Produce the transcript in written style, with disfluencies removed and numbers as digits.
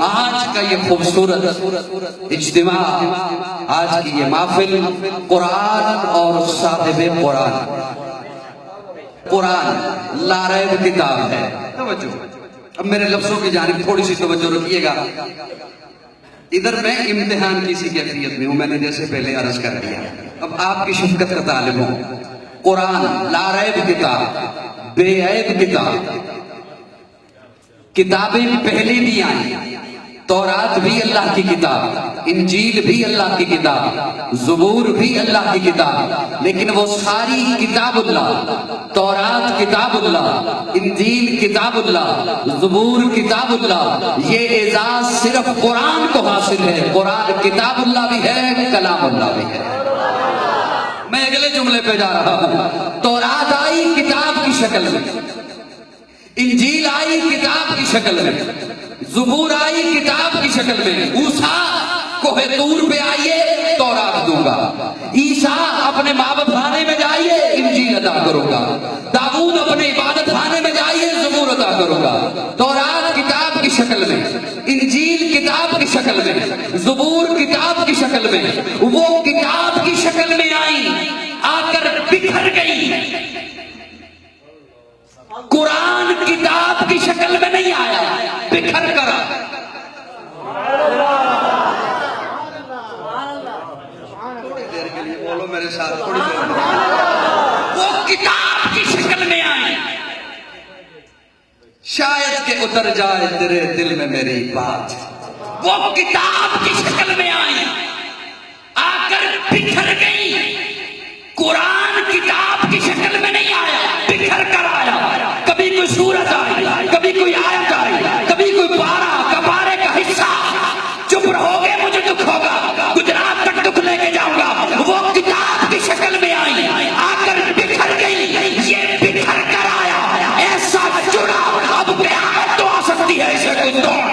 آج کا یہ خوبصورت اجتماع، آج کی یہ محفل قرآن اور صاحب قرآن لا ریب کتاب ہے۔ توجہ، اب میرے لفظوں کی جانب تھوڑی سی توجہ رکھیے گا۔ ادھر میں امتحان کی سی کیفیت میں ہوں، میں نے جیسے پہلے عرض کر دیا، اب آپ کی شفقت کا طالب ہوں۔ قرآن لا ریب کتاب، بے عیب کتاب، کتابیں پہلے بھی آئیں، تورات بھی اللہ کی کتاب، انجیل بھی اللہ کی کتاب، زبور بھی اللہ کی کتاب، لیکن وہ ساری کتاب اللہ، تورات کتاب اللہ، انجیل کتاب اللہ، زبور کتاب اللہ، یہ اعزاز صرف قرآن کو حاصل ہے۔ قرآن کتاب اللہ بھی ہے، کلام اللہ بھی ہے۔ میں اگلے جملے پہ جا رہا ہوں۔ تورات آئی کتاب کی شکل میں، انجیل آئی کتاب کی شکل میں، زبور آئی کتاب کی شکل میں، موسیٰ کوہ طور پہ آئیے تورات دوں گا، عیسیٰ اپنے مابت خانے میں جائیے انجیل عطا کروں گا، داؤد اپنے عبادت خانے میں جائیے زبور عطا کروں گا۔ تورات کتاب کی شکل میں، انجیل کتاب کی شکل میں، زبور کتاب کی شکل میں، وہ کتاب کی شکل میں آئی، آ کر بکھر گئی۔ قرآن کتاب کی شکل میں نہیں آیا، بکھر کر تھوڑی دیر کے لیے بولو میرے ساتھ، تھوڑی دیر، وہ کتاب کی شکل میں آئی۔ شاید کہ اتر جائے تیرے دل میں میری بات، وہ کتاب کی شکل میں آئی، آ کر بکھر گئی۔ قرآن کتاب کی شکل میں نہیں آیا، بکھر کر آیا۔ کبھی کوئی سورت آئی، کبھی کوئی آیت آئی، کبھی کوئی پارہ کپارے کا حصہ، چپ رہو گے مجھے دکھ ہوگا، گجرات تک دکھ لے کے جاؤں گا۔ وہ کتاب کی شکل میں آئی، آ کر بکھر گئی، یہ بکھر کر آیا، ایسا جڑا اب قیامت تو آ سکتی ہے اسے کوئی توڑ